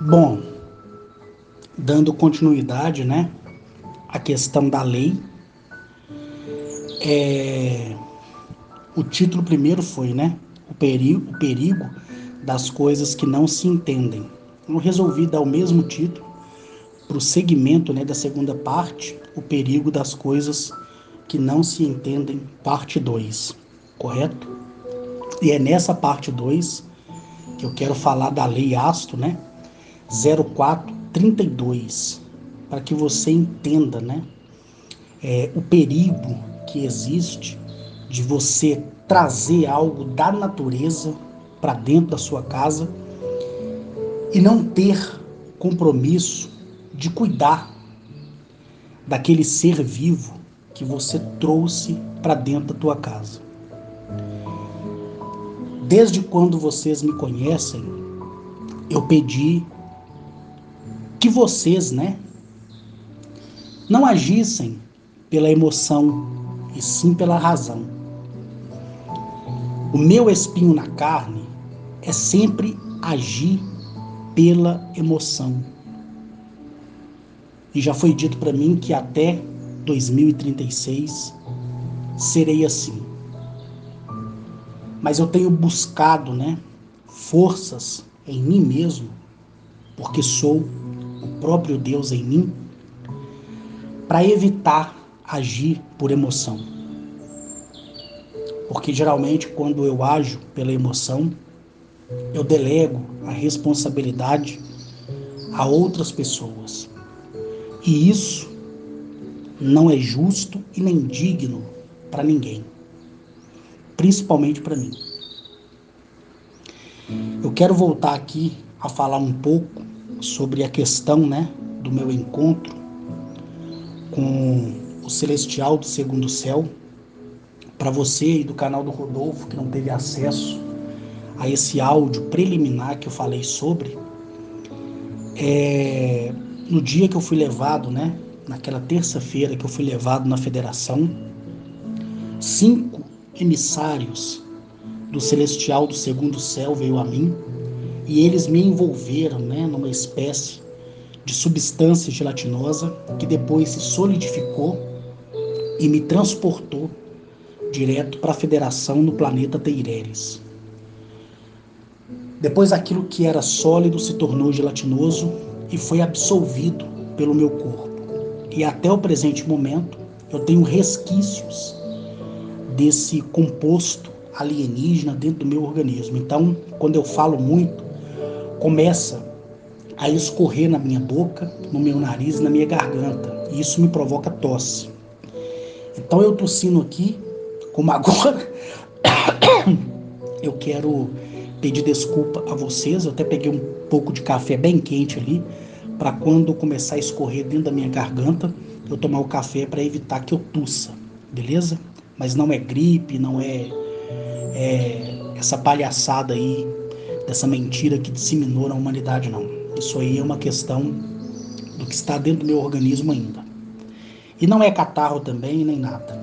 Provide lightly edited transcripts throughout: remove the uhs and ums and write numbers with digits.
Bom, dando continuidade, né, à questão da lei, o título primeiro foi, né, o perigo das coisas que não se entendem. Eu resolvi dar o mesmo título para o segmento, né, da segunda parte, o perigo das coisas que não se entendem, parte 2, correto? E é nessa parte 2 que eu quero falar da lei Asto, né, 0432, para que você entenda, né, o perigo que existe de você trazer algo da natureza para dentro da sua casa e não ter compromisso de cuidar daquele ser vivo que você trouxe para dentro da tua casa. Desde quando vocês me conhecem, eu pedi que vocês, né, não agissem pela emoção e sim pela razão. O meu espinho na carne é sempre agir pela emoção. E já foi dito para mim que até 2036 serei assim. Mas eu tenho buscado, né, forças em mim mesmo, porque sou o próprio Deus em mim, para evitar agir por emoção. Porque geralmente quando eu ajo pela emoção, eu delego a responsabilidade a outras pessoas. E isso não é justo e nem digno para ninguém, principalmente para mim. Eu quero voltar aqui a falar um pouco sobre a questão, né, do meu encontro com o Celestial do Segundo Céu. Para você e do canal do Rodolfo que não teve acesso a esse áudio preliminar que eu falei sobre, no dia que eu fui levado, né, naquela terça-feira que eu fui levado na federação, 5 emissários do Celestial do Segundo Céu veio a mim e eles me envolveram, né, numa espécie de substância gelatinosa que depois se solidificou e me transportou direto para a federação no planeta Teireres. Depois aquilo que era sólido se tornou gelatinoso e foi absorvido pelo meu corpo. E até o presente momento eu tenho resquícios desse composto alienígena dentro do meu organismo. Então, quando eu falo muito, começa a escorrer na minha boca, no meu nariz e na minha garganta. E isso me provoca tosse. Então eu tossindo aqui, como agora, eu quero pedir desculpa a vocês. Eu até peguei um pouco de café bem quente ali, para quando começar a escorrer dentro da minha garganta, eu tomar o café para evitar que eu tussa, beleza? Mas não é gripe, não é essa palhaçada aí, dessa mentira que disseminou na humanidade, não. Isso aí é uma questão do que está dentro do meu organismo ainda. E não é catarro também, nem nada.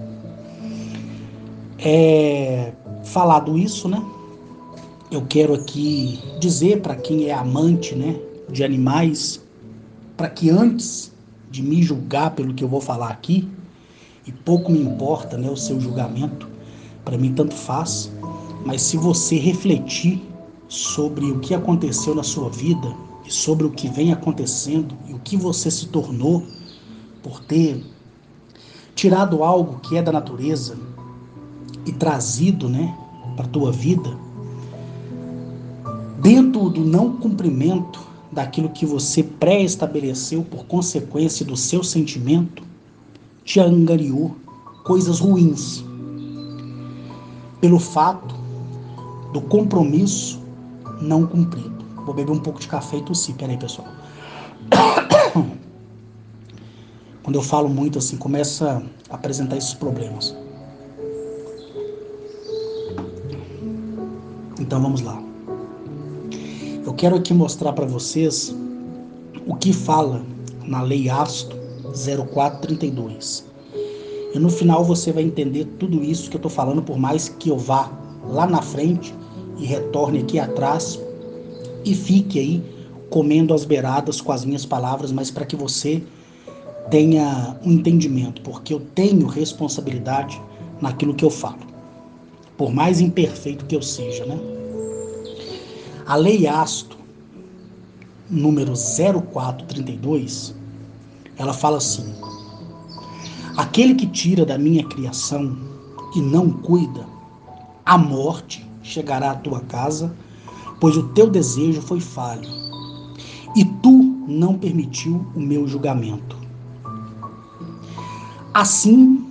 Falado isso, né? Eu quero aqui dizer para quem é amante, né, de animais, para que antes de me julgar pelo que eu vou falar aqui, e pouco me importa, né, o seu julgamento, para mim tanto faz, mas se você refletir sobre o que aconteceu na sua vida e sobre o que vem acontecendo e o que você se tornou por ter tirado algo que é da natureza e trazido, né, para a tua vida, dentro do não cumprimento daquilo que você pré-estabeleceu por consequência do seu sentimento, te angariou coisas ruins, pelo fato do compromisso não cumprido. Vou beber um pouco de café e tossir. Peraí, pessoal. Quando eu falo muito assim, começa a apresentar esses problemas. Então vamos lá. Eu quero aqui mostrar para vocês o que fala na Lei Asto 0432. E no final você vai entender tudo isso que eu estou falando, por mais que eu vá lá na frente e retorne aqui atrás e fique aí comendo as beiradas com as minhas palavras, mas para que você tenha um entendimento, porque eu tenho responsabilidade naquilo que eu falo, por mais imperfeito que eu seja, né? A Lei Asto, número 0432, ela fala assim: aquele que tira da minha criação e não cuida, a morte chegará à tua casa, pois o teu desejo foi falho, e tu não permitiu o meu julgamento. Assim,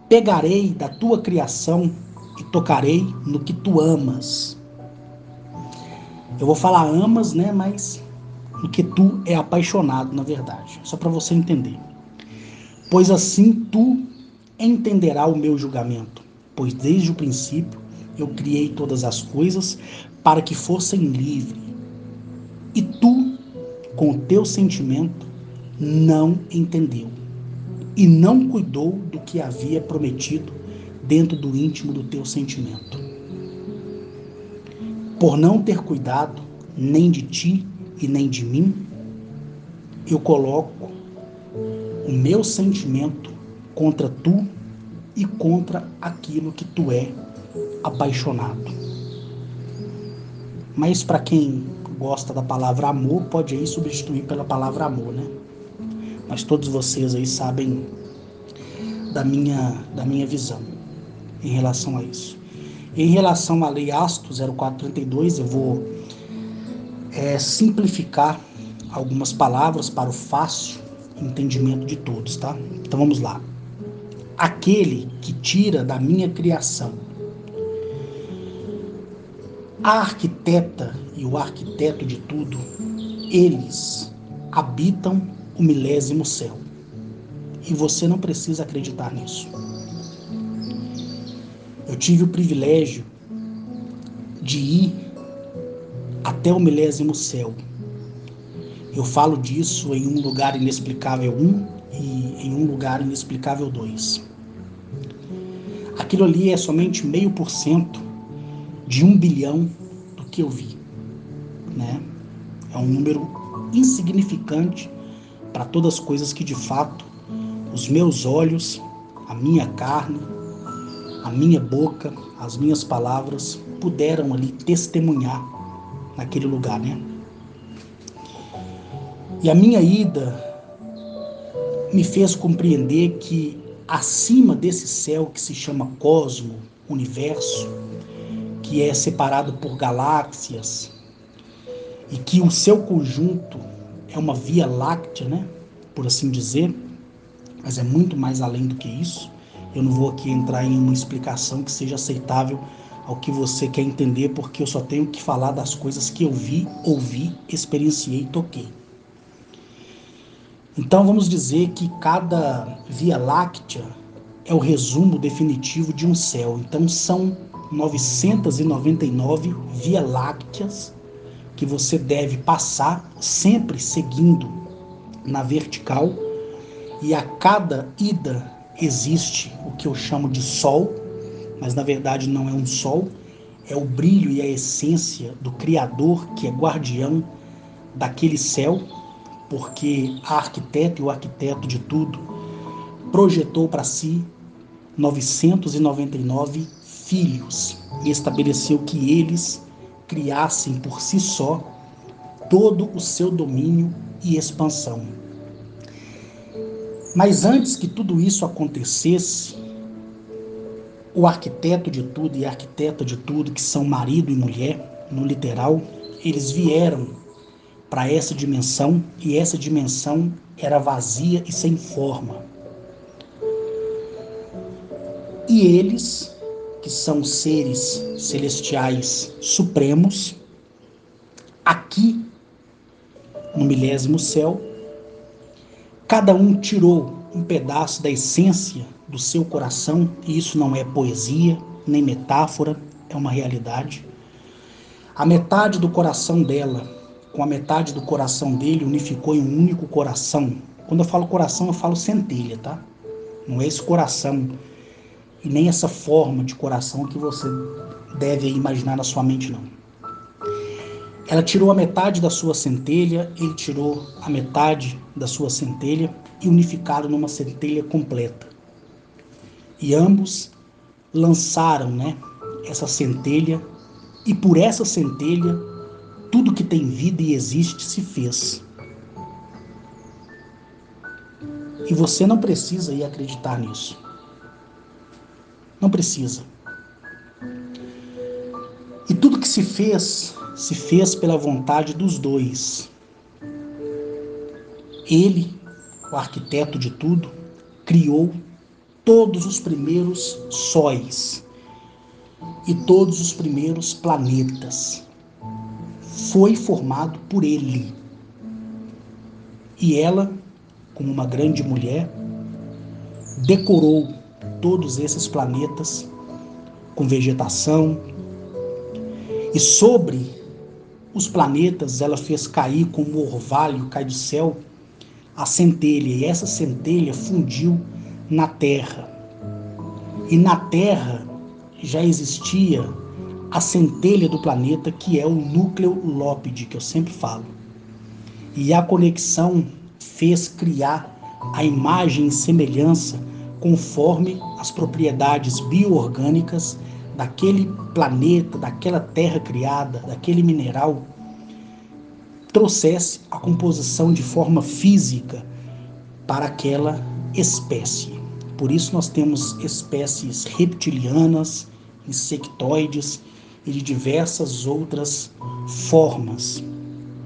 pegarei da tua criação e tocarei no que tu amas. Eu vou falar amas, né, mas no que tu é apaixonado, na verdade, só para você entender. Pois assim tu entenderá o meu julgamento, pois desde o princípio eu criei todas as coisas para que fossem livres. E tu, com o teu sentimento, não entendeu e não cuidou do que havia prometido dentro do íntimo do teu sentimento. Por não ter cuidado nem de ti e nem de mim, eu coloco o meu sentimento contra tu e contra aquilo que tu é apaixonado. Mas para quem gosta da palavra amor, pode aí substituir pela palavra amor, né? Mas todos vocês aí sabem da minha visão em relação a isso. Em relação à Lei Asto 0432, eu vou simplificar algumas palavras para o fácil entendimento de todos, tá? Então vamos lá. Aquele que tira da minha criação. A arquiteta e o arquiteto de tudo, eles habitam o milésimo céu. E você não precisa acreditar nisso. Eu tive o privilégio de ir até o milésimo céu. Eu falo disso em um lugar inexplicável 1 e em um lugar inexplicável 2. Aquilo ali é somente 0,5% de 1 bilhão do que eu vi, né? É um número insignificante para todas as coisas que de fato os meus olhos, a minha carne, a minha boca, as minhas palavras puderam ali testemunhar naquele lugar, né? E a minha ida me fez compreender que acima desse céu que se chama cosmo, universo, que é separado por galáxias e que o seu conjunto é uma via láctea, né, por assim dizer, mas é muito mais além do que isso. Eu não vou aqui entrar em uma explicação que seja aceitável ao que você quer entender, porque eu só tenho que falar das coisas que eu vi, ouvi, experienciei e toquei. Então vamos dizer que cada Via Láctea é o resumo definitivo de um céu. Então são 999 Via Lácteas que você deve passar sempre seguindo na vertical, e a cada ida existe o que eu chamo de sol, mas na verdade não é um sol, é o brilho e a essência do Criador, que é guardião daquele céu, porque a arquiteta e o arquiteto de tudo projetou para si 999 filhos e estabeleceu que eles criassem por si só todo o seu domínio e expansão. Mas antes que tudo isso acontecesse, o arquiteto de tudo e a arquiteta de tudo, que são marido e mulher, no literal, eles vieram para essa dimensão, e essa dimensão era vazia e sem forma. E eles, que são seres celestiais supremos, aqui no milésimo céu, cada um tirou um pedaço da essência do seu coração, e isso não é poesia, nem metáfora, é uma realidade. A metade do coração dela com a metade do coração dele unificou em um único coração. Quando eu falo coração, eu falo centelha, tá? Não é esse coração e nem essa forma de coração que você deve imaginar na sua mente, não. Ela tirou a metade da sua centelha, ele tirou a metade da sua centelha e unificaram numa centelha completa. E ambos lançaram, né, essa centelha, e por essa centelha tudo que tem vida e existe se fez. E você não precisa ir acreditar nisso. Não precisa. E tudo que se fez pela vontade dos dois. Ele, o arquiteto de tudo, criou todos os primeiros sóis e todos os primeiros planetas. Foi formado por ele. E ela, como uma grande mulher, decorou todos esses planetas com vegetação, e sobre os planetas ela fez cair como o orvalho cai do céu a centelha, e essa centelha fundiu na Terra. E na Terra já existia a centelha do planeta, que é o núcleo Lópide, que eu sempre falo. E a conexão fez criar a imagem e semelhança conforme as propriedades bioorgânicas daquele planeta, daquela terra criada, daquele mineral, trouxesse a composição de forma física para aquela espécie. Por isso nós temos espécies reptilianas, insectoides e de diversas outras formas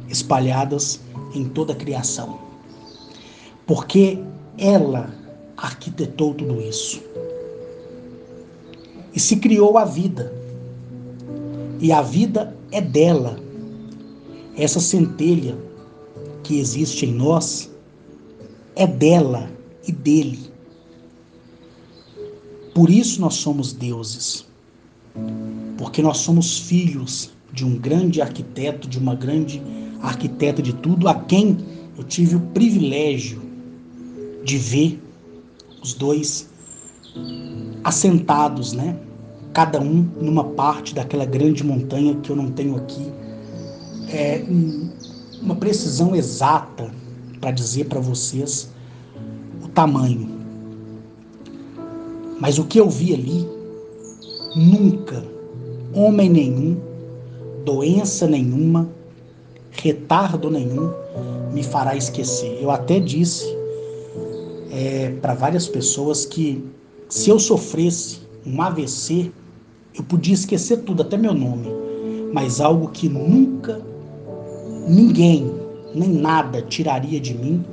espalhadas em toda a criação. Porque ela arquitetou tudo isso. E se criou a vida. E a vida é dela. Essa centelha que existe em nós é dela e dele. Por isso nós somos deuses. Porque nós somos filhos de um grande arquiteto, de uma grande arquiteta de tudo, a quem eu tive o privilégio de ver os dois assentados, né? Cada um numa parte daquela grande montanha que eu não tenho aqui uma precisão exata para dizer para vocês o tamanho. Mas o que eu vi ali, nunca, homem nenhum, doença nenhuma, retardo nenhum me fará esquecer. Eu até disse para várias pessoas que se eu sofresse um AVC, eu podia esquecer tudo, até meu nome, mas algo que nunca ninguém, nem nada tiraria de mim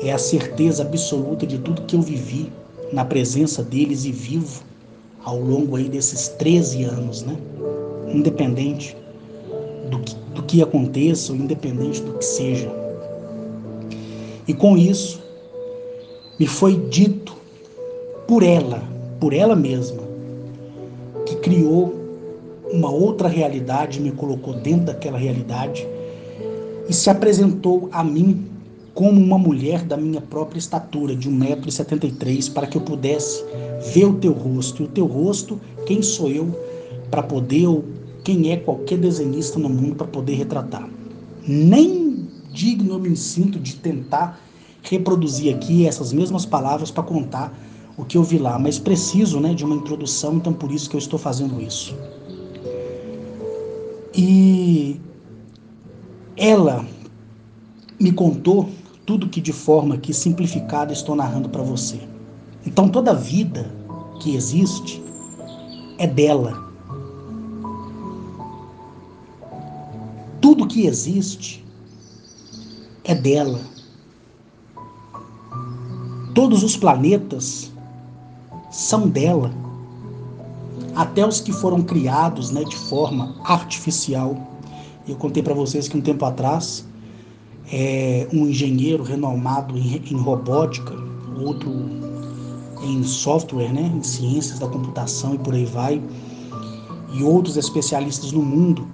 é a certeza absoluta de tudo que eu vivi na presença deles e vivo ao longo aí desses 13 anos, né? Independente do que aconteça, ou independente do que seja. E com isso, me foi dito por ela mesma, que criou uma outra realidade, me colocou dentro daquela realidade e se apresentou a mim como uma mulher da minha própria estatura, de 1,73 m, para que eu pudesse ver o teu rosto. E o teu rosto, quem sou eu para poder, ou quem é qualquer desenhista no mundo para poder retratar? Nem digno eu me sinto de tentar reproduzir aqui essas mesmas palavras para contar o que eu vi lá, mas preciso, né, de uma introdução, então por isso que eu estou fazendo isso. E ela me contou tudo que de forma aqui simplificada estou narrando para você. Então toda vida que existe é dela. Tudo que existe é dela. Todos os planetas são dela. Até os que foram criados, né, de forma artificial. Eu contei para vocês que um tempo atrás um engenheiro renomado em robótica, outro em software, né, em ciências da computação e por aí vai, e outros especialistas no mundo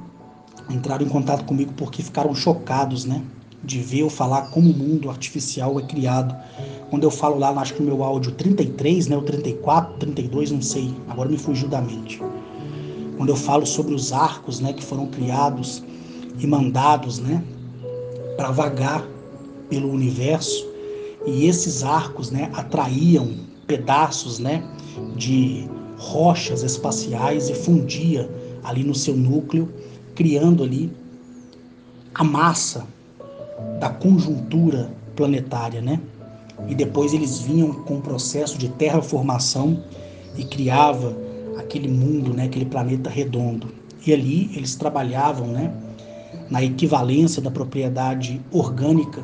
entraram em contato comigo porque ficaram chocados, né, de ver eu falar como o mundo artificial é criado. Quando eu falo lá, acho que no meu áudio 33, né, o 34, 32, não sei, agora me fugiu da mente. Quando eu falo sobre os arcos, né, que foram criados e mandados, né, para vagar pelo universo, e esses arcos, né, atraíam pedaços, né, de rochas espaciais e fundia ali no seu núcleo, criando ali a massa da conjuntura planetária, né? E depois eles vinham com o processo de terraformação e criava aquele mundo, né, aquele planeta redondo. E ali eles trabalhavam, né, na equivalência da propriedade orgânica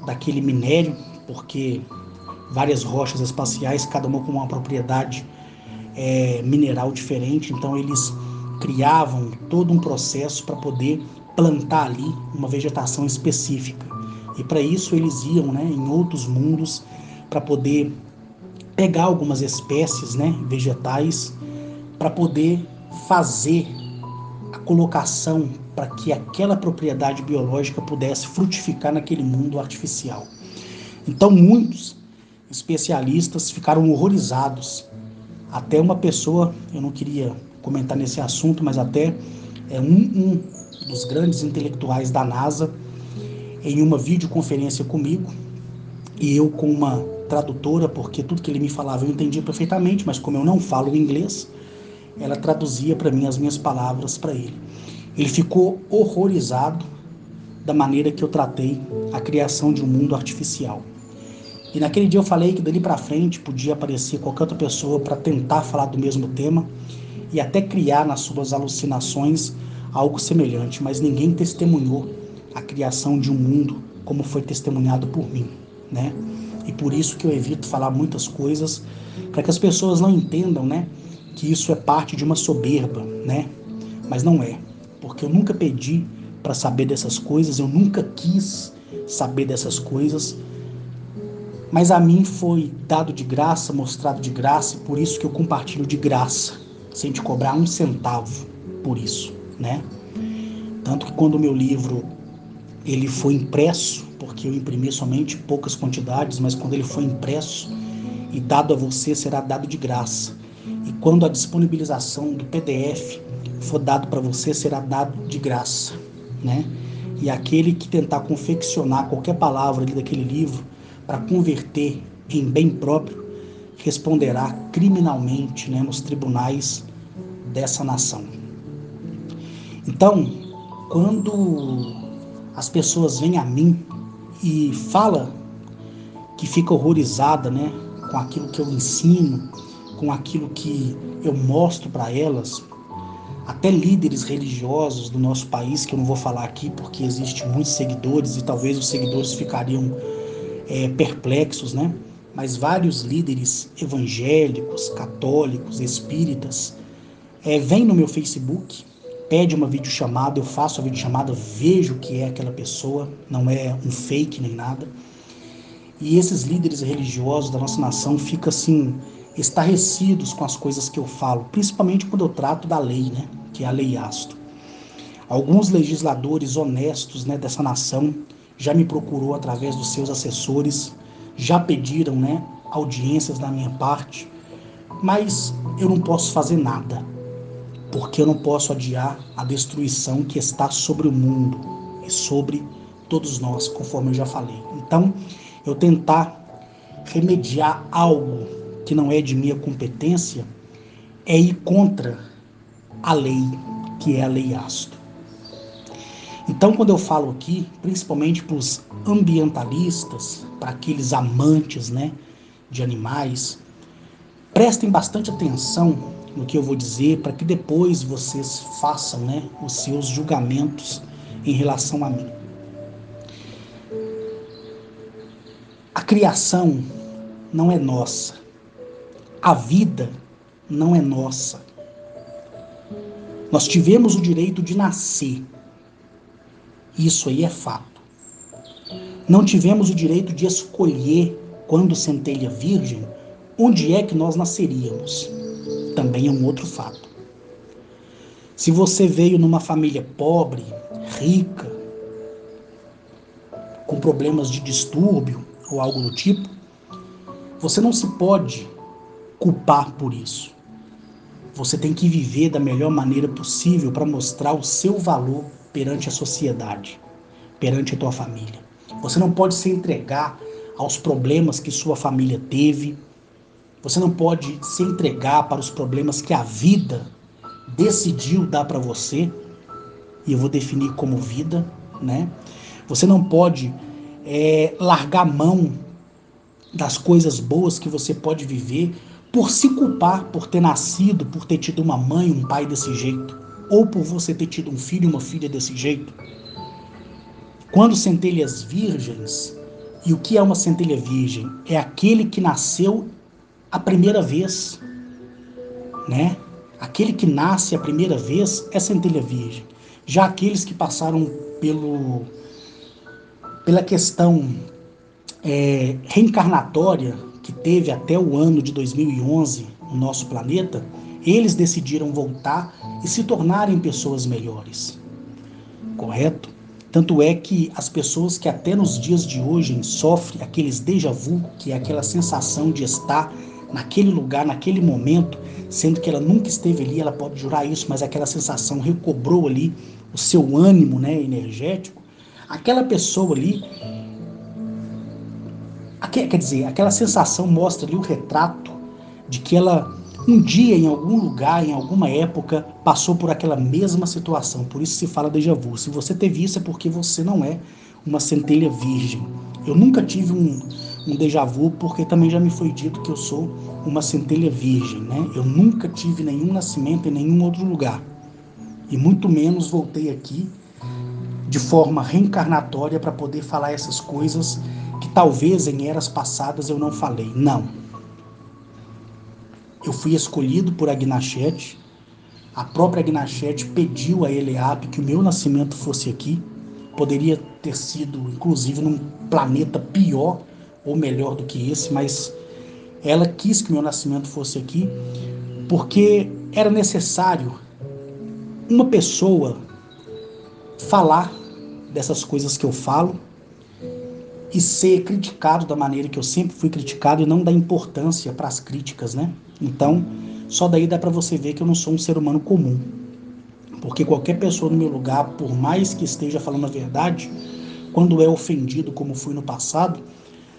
daquele minério, porque várias rochas espaciais, cada uma com uma propriedade mineral diferente, então eles criavam todo um processo para poder plantar ali uma vegetação específica. E para isso eles iam, né, em outros mundos para poder pegar algumas espécies, né, vegetais, para poder fazer a colocação para que aquela propriedade biológica pudesse frutificar naquele mundo artificial. Então muitos especialistas ficaram horrorizados. Até uma pessoa, eu não queria comentar nesse assunto, mas até um dos grandes intelectuais da NASA, em uma videoconferência comigo, e eu com uma tradutora, porque tudo que ele me falava eu entendia perfeitamente, mas como eu não falo inglês, ela traduzia para mim as minhas palavras para ele. Ele ficou horrorizado da maneira que eu tratei a criação de um mundo artificial. E naquele dia eu falei que dali para frente podia aparecer qualquer outra pessoa para tentar falar do mesmo tema e até criar nas suas alucinações algo semelhante, mas ninguém testemunhou a criação de um mundo como foi testemunhado por mim, né? E por isso que eu evito falar muitas coisas, para que as pessoas não entendam, né, que isso é parte de uma soberba, né? Mas não é, porque eu nunca pedi para saber dessas coisas, eu nunca quis saber dessas coisas, mas a mim foi dado de graça, mostrado de graça, e por isso que eu compartilho de graça, sem te cobrar um centavo por isso, né? Tanto que quando o meu livro ele foi impresso, porque eu imprimi somente poucas quantidades, mas quando ele foi impresso e dado a você, será dado de graça. E quando a disponibilização do PDF for dado para você, será dado de graça, né? E aquele que tentar confeccionar qualquer palavra ali daquele livro para converter em bem próprio, responderá criminalmente, né, nos tribunais dessa nação. Então, quando as pessoas vêm a mim e falam que fica horrorizada, né, com aquilo que eu ensino, com aquilo que eu mostro para elas, até líderes religiosos do nosso país, que eu não vou falar aqui porque existem muitos seguidores e talvez os seguidores ficariam perplexos, né? Mas vários líderes evangélicos, católicos, espíritas, vêm no meu Facebook, pede uma videochamada, eu faço a videochamada, vejo que é aquela pessoa, não é um fake nem nada. E esses líderes religiosos da nossa nação ficam assim, estarrecidos com as coisas que eu falo, principalmente quando eu trato da lei, né? Que é a Lei Asto. Alguns legisladores honestos, né, dessa nação já me procurou através dos seus assessores, já pediram, né, audiências da minha parte, mas eu não posso fazer nada, porque eu não posso adiar a destruição que está sobre o mundo e sobre todos nós, conforme eu já falei. Então, eu tentar remediar algo que não é de minha competência é ir contra a lei, que é a Lei Asto. Então, quando eu falo aqui, principalmente para os ambientalistas, para aqueles amantes, né, de animais, prestem bastante atenção no que eu vou dizer, para que depois vocês façam, né, os seus julgamentos em relação a mim. A criação não é nossa. A vida não é nossa. Nós tivemos o direito de nascer. Isso aí é fato. Não tivemos o direito de escolher, quando centelha virgem, onde é que nós nasceríamos. Também é um outro fato. Se você veio numa família pobre, rica, com problemas de distúrbio ou algo do tipo, você não se pode culpar por isso. Você tem que viver da melhor maneira possível para mostrar o seu valor perante a sociedade, perante a tua família. Você não pode se entregar aos problemas que sua família teve. Você não pode se entregar para os problemas que a vida decidiu dar para você, e eu vou definir como vida, né? Você não pode largar mão das coisas boas que você pode viver por se culpar por ter nascido, por ter tido uma mãe, um pai desse jeito, ou por você ter tido um filho, uma filha desse jeito. Quando centelhas virgens, e o que é uma centelha virgem? É aquele que nasceu a primeira vez, né? Aquele que nasce a primeira vez é centelha virgem. Já aqueles que passaram pela questão reencarnatória que teve até o ano de 2011 no nosso planeta, eles decidiram voltar e se tornarem pessoas melhores, correto? Tanto é que as pessoas que até nos dias de hoje sofrem aqueles déjà vu, que é aquela sensação de estar naquele lugar, naquele momento, sendo que ela nunca esteve ali, ela pode jurar isso, mas aquela sensação recobrou ali o seu ânimo, né, energético. Aquela pessoa ali, quer dizer, aquela sensação mostra ali o retrato de que ela um dia, em algum lugar, em alguma época, passou por aquela mesma situação. Por isso se fala déjà vu. Se você teve isso é porque você não é uma centelha virgem. Eu nunca tive um déjà vu, porque também já me foi dito que eu sou uma centelha virgem, né? Eu nunca tive nenhum nascimento em nenhum outro lugar. E muito menos voltei aqui de forma reencarnatória para poder falar essas coisas que talvez em eras passadas eu não falei. Não. Eu fui escolhido por Agnachete. A própria Agnachete pediu a Eleap que o meu nascimento fosse aqui. Poderia ter sido, inclusive, num planeta pior ou melhor do que esse, mas ela quis que o meu nascimento fosse aqui porque era necessário uma pessoa falar dessas coisas que eu falo e ser criticado da maneira que eu sempre fui criticado e não dar importância para as críticas, né? Então, só daí dá para você ver que eu não sou um ser humano comum. Porque qualquer pessoa no meu lugar, por mais que esteja falando a verdade, quando é ofendido, como fui no passado,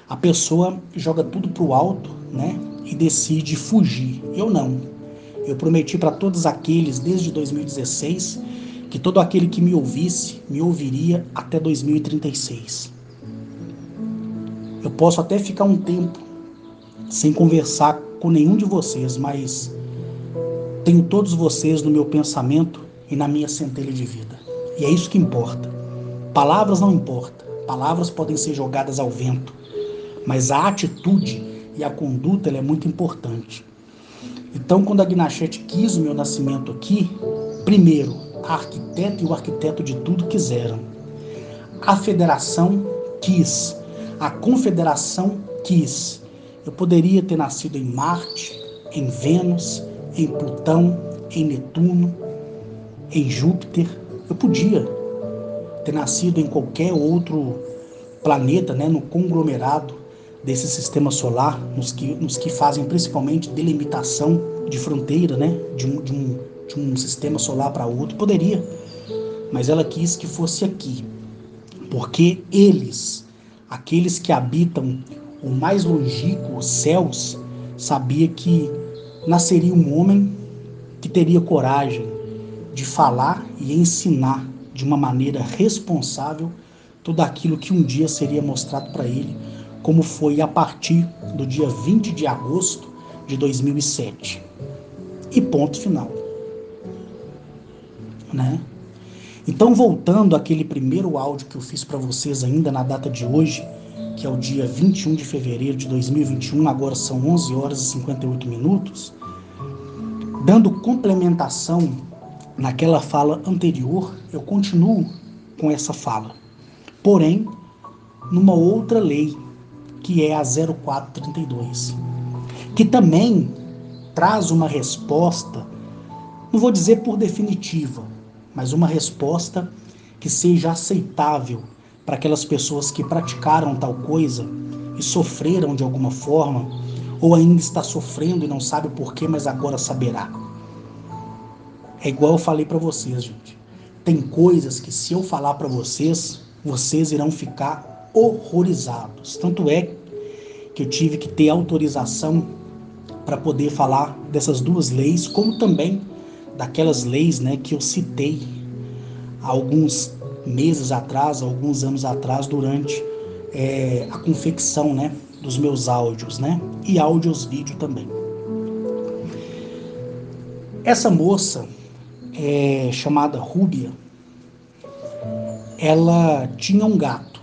a pessoa joga tudo pro alto, né? E decide fugir. Eu não. Eu prometi para todos aqueles, desde 2016, que todo aquele que me ouvisse, me ouviria até 2036. Eu posso até ficar um tempo sem conversar com nenhum de vocês, mas tenho todos vocês no meu pensamento e na minha centelha de vida. E é isso que importa. Palavras não importam. Palavras podem ser jogadas ao vento, mas a atitude e a conduta ela é muito importante. Então, quando a Agnachete quis o meu nascimento aqui, primeiro, a arquiteta e o arquiteto de tudo quiseram. A federação quis. A confederação quis. Eu poderia ter nascido em Marte, em Vênus, em Plutão, em Netuno, em Júpiter. Eu podia ter nascido em qualquer outro planeta, né, no conglomerado desse sistema solar, nos que fazem principalmente delimitação de fronteira, né, de um sistema solar para outro. Poderia, mas ela quis que fosse aqui, porque eles, aqueles que habitam o mais longínquo, os céus, sabia que nasceria um homem que teria coragem de falar e ensinar de uma maneira responsável tudo aquilo que um dia seria mostrado para ele, como foi a partir do dia 20 de agosto de 2007. E ponto final, né? Então, voltando àquele primeiro áudio que eu fiz para vocês ainda na data de hoje, que é o dia 21 de fevereiro de 2021, agora são 11 horas e 58 minutos, dando complementação naquela fala anterior, eu continuo com essa fala. Porém, numa outra lei, que é a 0432, que também traz uma resposta, não vou dizer por definitiva, mas uma resposta que seja aceitável para aquelas pessoas que praticaram tal coisa e sofreram de alguma forma, ou ainda está sofrendo e não sabe o porquê, mas agora saberá. É igual eu falei para vocês, gente. tem coisas que, se eu falar para vocês, vocês irão ficar horrorizados. Tanto é que eu tive que ter autorização para poder falar dessas duas leis, como também daquelas leis, né, que eu citei há alguns meses atrás, alguns anos atrás, durante a confecção, né, dos meus áudios, né, e áudios vídeo também. Essa moça, chamada Rúbia, ela tinha um gato.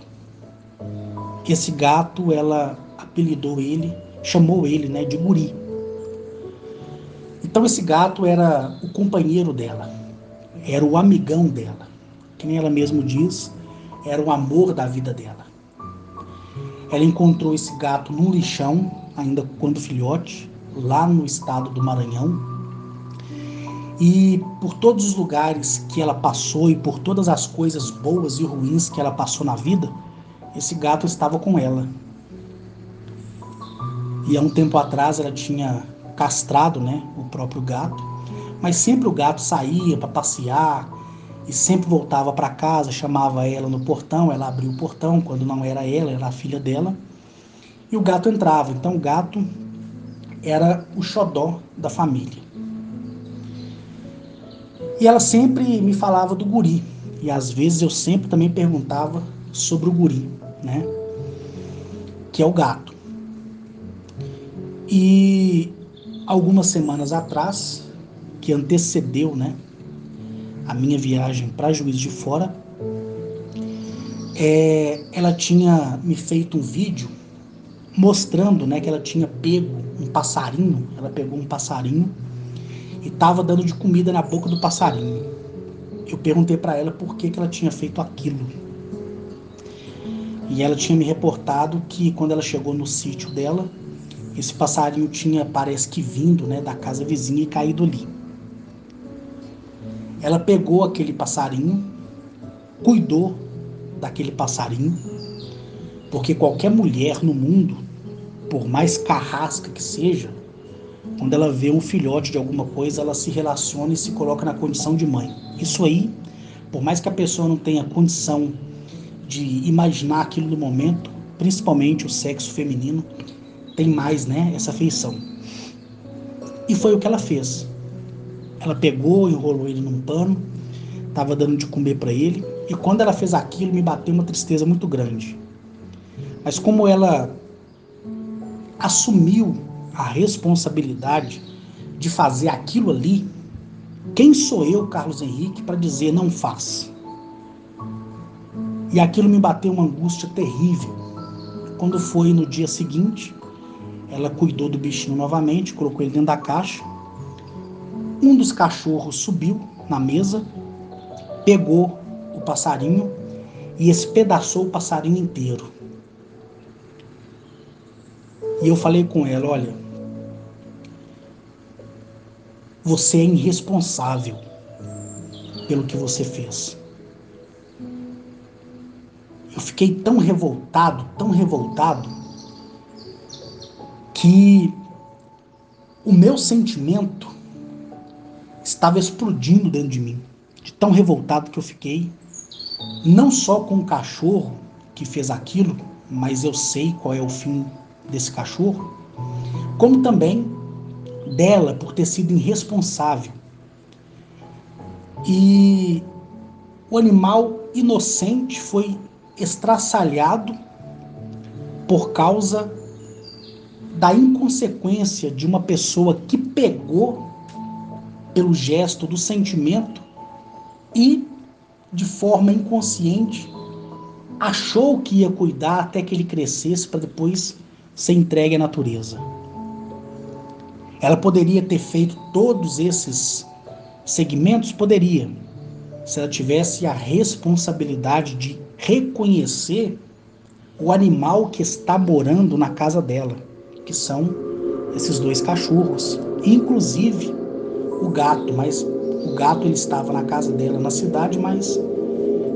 Esse gato, ela apelidou ele, chamou ele, né, de Guri. Então esse gato era o companheiro dela, era o amigão dela, que nem ela mesmo diz, era o amor da vida dela. Ela encontrou esse gato num lixão, ainda quando filhote, lá no estado do Maranhão. E por todos os lugares que ela passou e por todas as coisas boas e ruins que ela passou na vida, esse gato estava com ela. E há um tempo atrás ela tinha castrado, né, o próprio gato, mas sempre o gato saía para passear e sempre voltava para casa, chamava ela no portão, ela abria o portão, quando não era ela, era a filha dela, e o gato entrava. Então o gato era o xodó da família. E ela sempre me falava do Guri, e às vezes eu sempre também perguntava sobre o Guri, né, que é o gato. E algumas semanas atrás, que antecedeu, né, a minha viagem para Juiz de Fora, ela tinha me feito um vídeo mostrando, né, que ela tinha pego um passarinho. Ela pegou um passarinho e estava dando de comida na boca do passarinho. Eu perguntei para ela por que ela tinha feito aquilo. E ela tinha me reportado que quando ela chegou no sítio dela, esse passarinho tinha, parece que vindo, né, da casa vizinha e caído ali. Ela pegou aquele passarinho, cuidou daquele passarinho, porque qualquer mulher no mundo, por mais carrasca que seja, quando ela vê um filhote de alguma coisa, ela se relaciona e se coloca na condição de mãe. Isso aí, por mais que a pessoa não tenha condição de imaginar aquilo no momento, principalmente o sexo feminino, tem mais, né, essa afeição. E foi o que ela fez. Ela pegou, enrolou ele num pano, estava dando de comer para ele, e quando ela fez aquilo, me bateu uma tristeza muito grande. Mas como ela assumiu a responsabilidade de fazer aquilo ali, quem sou eu, Carlos Henrique, para dizer não faz? E aquilo me bateu uma angústia terrível. Quando foi no dia seguinte, ela cuidou do bichinho novamente, colocou ele dentro da caixa. Um dos cachorros subiu na mesa, pegou o passarinho e espedaçou o passarinho inteiro. E eu falei com ela, olha, você é irresponsável pelo que você fez. Eu fiquei tão revoltado, que o meu sentimento estava explodindo dentro de mim, de tão revoltado que eu fiquei, não só com o cachorro que fez aquilo, mas eu sei qual é o fim desse cachorro, como também dela por ter sido irresponsável. E o animal inocente foi estraçalhado por causa da inconsequência de uma pessoa que pegou pelo gesto do sentimento e, de forma inconsciente, achou que ia cuidar até que ele crescesse para depois ser entregue à natureza. Ela poderia ter feito todos esses segmentos? Poderia, se ela tivesse a responsabilidade de reconhecer o animal que está morando na casa dela, que são esses dois cachorros, inclusive o gato. Mas o gato, ele estava na casa dela na cidade, mas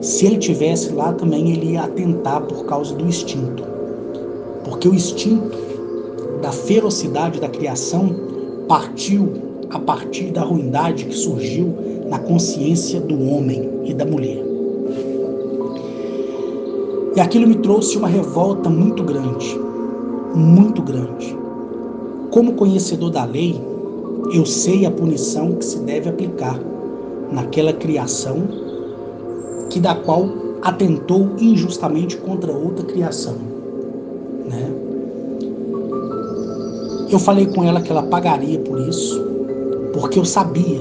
se ele tivesse lá também, ele ia atentar por causa do instinto, porque o instinto da ferocidade da criação partiu a partir da ruindade que surgiu na consciência do homem e da mulher. E aquilo me trouxe uma revolta muito grande, muito grande. Como conhecedor da lei, eu sei a punição que se deve aplicar naquela criação da qual atentou injustamente contra outra criação, né? Eu falei com ela que ela pagaria por isso, porque eu sabia,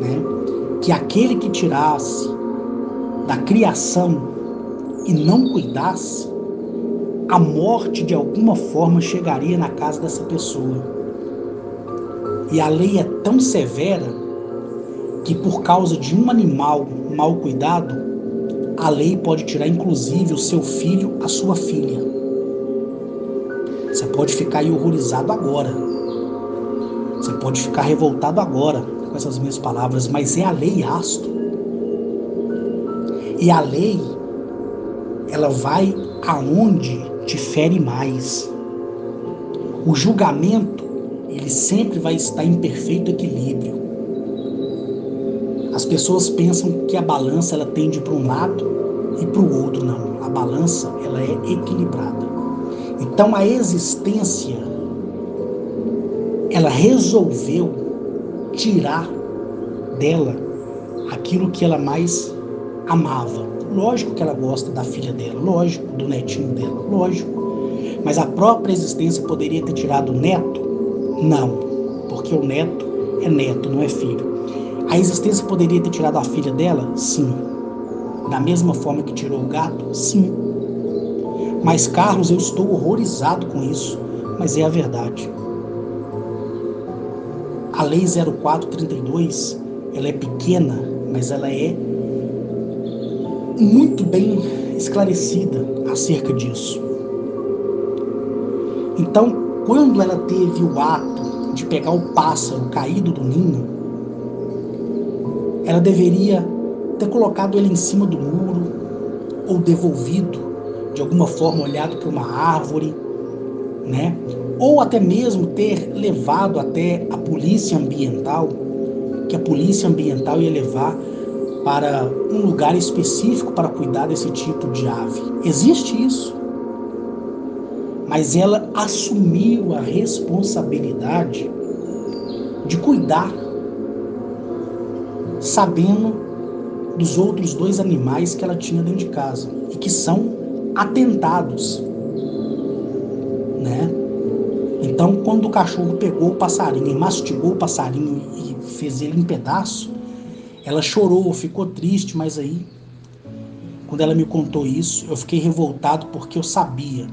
né, que aquele que tirasse da criação e não cuidasse, a morte de alguma forma chegaria na casa dessa pessoa. E a lei é tão severa que por causa de um animal mal cuidado, a lei pode tirar inclusive o seu filho, a sua filha. Você pode ficar aí horrorizado agora. Você pode ficar revoltado agora com essas minhas palavras, mas é a lei, Astro. E a lei, ela vai aonde te fere mais. O julgamento, ele sempre vai estar em perfeito equilíbrio. As pessoas pensam que a balança ela tende para um lado e para o outro, não. A balança ela é equilibrada. Então a existência ela resolveu tirar dela aquilo que ela mais amava. Lógico que ela gosta da filha dela, lógico, do netinho dela, lógico. Mas a própria existência poderia ter tirado o neto? Não, porque o neto é neto, não é filho. A existência poderia ter tirado a filha dela? Sim. Da mesma forma que tirou o gato? Sim. Mas, Carlos, eu estou horrorizado com isso, mas é a verdade. A Lei 0432, ela é pequena, mas ela é muito bem esclarecida acerca disso. Então, quando ela teve o ato de pegar o pássaro caído do ninho, ela deveria ter colocado ele em cima do muro ou devolvido, de alguma forma olhado para uma árvore, né? Ou até mesmo ter levado até a polícia ambiental, que a polícia ambiental ia levar para um lugar específico para cuidar desse tipo de ave. Existe isso. Mas ela assumiu a responsabilidade de cuidar, sabendo dos outros 2 animais que ela tinha dentro de casa e que são atentados, né? Então, quando o cachorro pegou o passarinho e mastigou o passarinho e fez ele em pedaço, ela chorou, ficou triste, mas aí, quando ela me contou isso, eu fiquei revoltado porque eu sabia.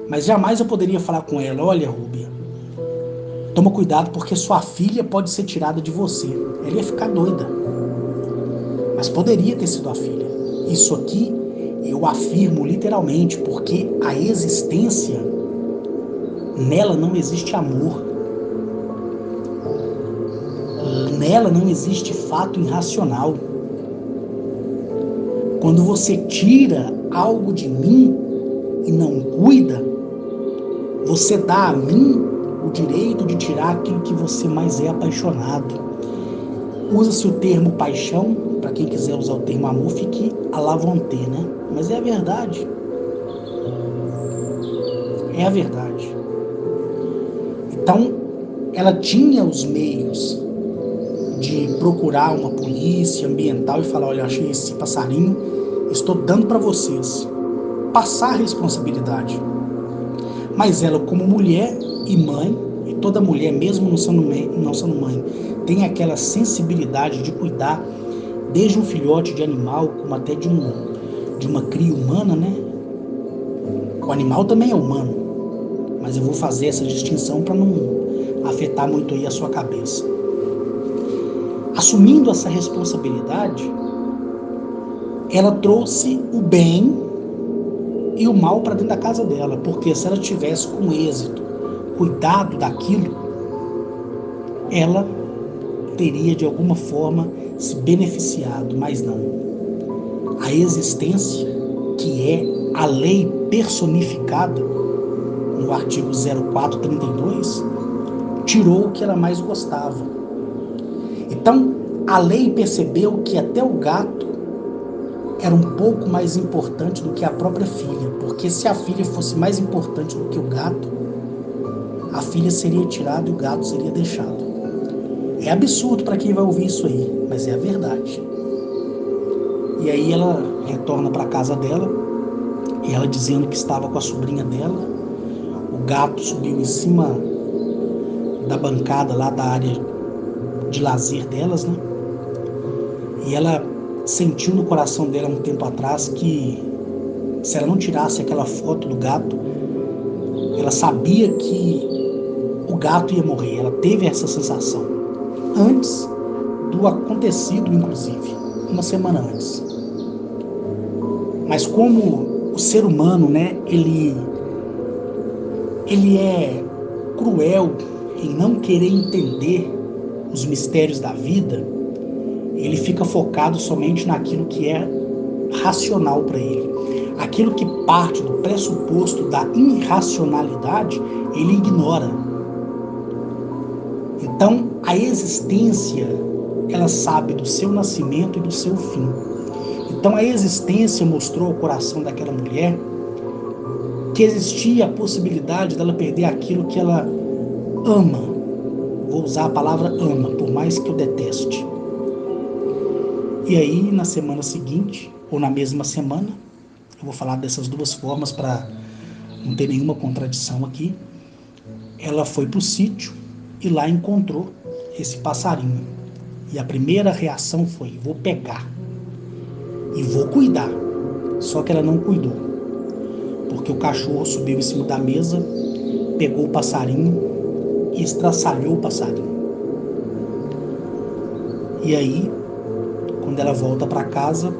Mas jamais eu poderia falar com ela: olha, Rúbia, toma cuidado porque sua filha pode ser tirada de você. Ela ia ficar doida. Mas poderia ter sido a filha. Isso aqui eu afirmo literalmente, porque a existência, nela não existe amor. Nela não existe fato irracional. Quando você tira algo de mim e não cuida, você dá a mim o direito de tirar aquilo que você mais é apaixonado. Usa-se o termo paixão, para quem quiser usar o termo amor, fique à la vontade, né? Mas é a verdade. É a verdade. Então, ela tinha os meios de procurar uma polícia ambiental e falar: olha, achei esse passarinho, estou dando para vocês. Passar a responsabilidade. Mas ela, como mulher e mãe, e toda mulher, mesmo não sendo mãe, tem aquela sensibilidade de cuidar desde um filhote de animal, como até de uma cria humana, né? O animal também é humano, mas eu vou fazer essa distinção para não afetar muito aí a sua cabeça. Assumindo essa responsabilidade, ela trouxe o bem e o mal para dentro da casa dela, porque se ela tivesse com êxito cuidado daquilo, ela teria de alguma forma se beneficiado, mas não. A existência, que é a lei personificada no artigo 0432, tirou o que ela mais gostava. Então, a lei percebeu que até o gato era um pouco mais importante do que a própria filha, porque se a filha fosse mais importante do que o gato, a filha seria tirada e o gato seria deixado. É absurdo para quem vai ouvir isso aí, mas é a verdade. E aí ela retorna para a casa dela, e ela dizendo que estava com a sobrinha dela. O gato subiu em cima da bancada lá da área de lazer delas, né? E ela sentiu no coração dela um tempo atrás que se ela não tirasse aquela foto do gato, ela sabia que o gato ia morrer. Ela teve essa sensação antes do acontecido, inclusive, uma semana antes. Mas como o ser humano, né, ele é cruel em não querer entender os mistérios da vida, ele fica focado somente naquilo que é racional para ele. Aquilo que parte do pressuposto da irracionalidade, ele ignora. Então, a existência, ela sabe do seu nascimento e do seu fim. Então, a existência mostrou ao coração daquela mulher que existia a possibilidade dela perder aquilo que ela ama. Vou usar a palavra ama, por mais que eu deteste. E aí, na semana seguinte, ou na mesma semana, eu vou falar dessas duas formas para não ter nenhuma contradição aqui, ela foi para o sítio e lá encontrou esse passarinho. E a primeira reação foi: vou pegar e vou cuidar. Só que ela não cuidou, porque o cachorro subiu em cima da mesa, pegou o passarinho e estraçalhou o passarinho. E aí, quando ela volta para casa,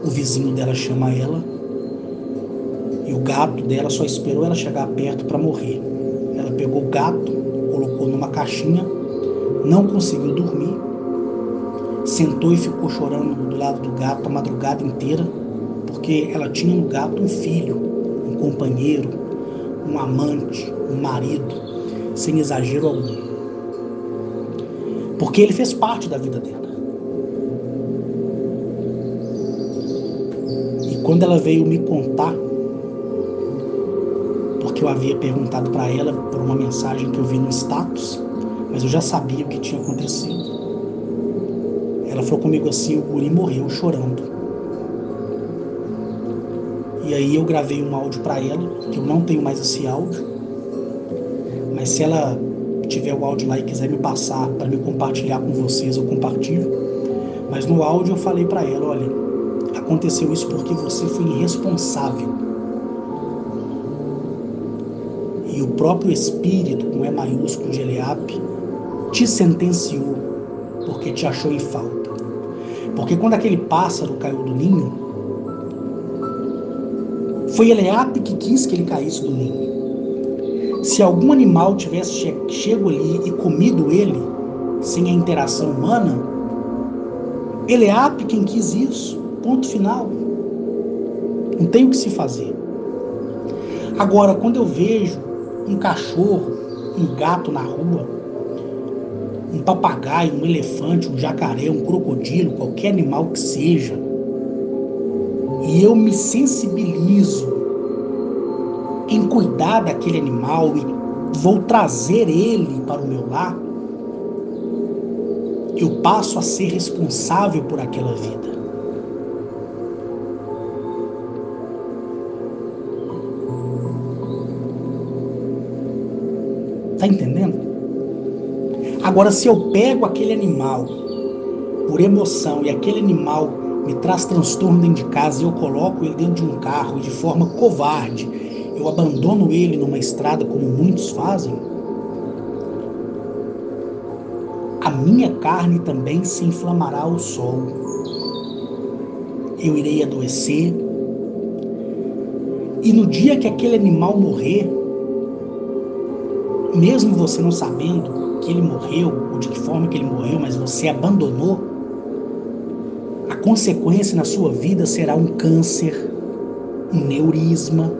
o vizinho dela chama ela e o gato dela só esperou ela chegar perto para morrer. Ela pegou o gato, colocou numa caixinha, não conseguiu dormir, sentou e ficou chorando do lado do gato a madrugada inteira, porque ela tinha no gato um filho, um companheiro, um amante, um marido, sem exagero algum. Porque ele fez parte da vida dela. E quando ela veio me contar, porque eu havia perguntado para ela por uma mensagem que eu vi no status, mas eu já sabia o que tinha acontecido. Ela falou comigo assim: o guri morreu chorando. E aí eu gravei um áudio para ela, que eu não tenho mais esse áudio, mas se ela tiver o áudio lá e quiser me passar para me compartilhar com vocês, eu compartilho. Mas no áudio eu falei para ela: olha, aconteceu isso porque você foi irresponsável. E o próprio Espírito, com E maiúsculo de Eliabe, te sentenciou porque te achou em falta. Porque quando aquele pássaro caiu do ninho, foi Eliabe que quis que ele caísse do ninho. Se algum animal tivesse chego ali e comido ele, sem a interação humana, Eliabe quem quis isso, ponto final. Não tem o que se fazer. Agora, quando eu vejo um cachorro, um gato na rua, um papagaio, um elefante, um jacaré, um crocodilo, qualquer animal que seja, e eu me sensibilizo em cuidar daquele animal e vou trazer ele para o meu lar, eu passo a ser responsável por aquela vida. Tá entendendo? Agora, se eu pego aquele animal por emoção e aquele animal me traz transtorno dentro de casa e eu coloco ele dentro de um carro e de forma covarde eu abandono ele numa estrada como muitos fazem, a minha carne também se inflamará ao sol. Eu irei adoecer. E no dia que aquele animal morrer, mesmo você não sabendo que ele morreu, ou de que forma que ele morreu, mas você abandonou, a consequência na sua vida será um câncer, um neurisma.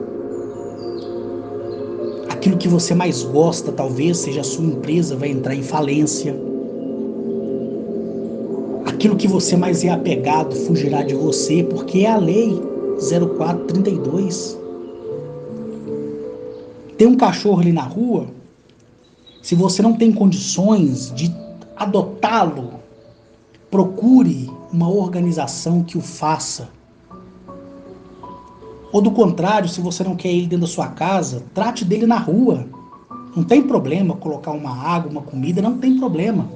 Aquilo que você mais gosta, talvez seja a sua empresa, vai entrar em falência. Aquilo que você mais é apegado fugirá de você, porque é a lei 0432. Tem um cachorro ali na rua, se você não tem condições de adotá-lo, procure uma organização que o faça. Ou do contrário, se você não quer ele dentro da sua casa, trate dele na rua. Não tem problema colocar uma água, uma comida, não tem problema.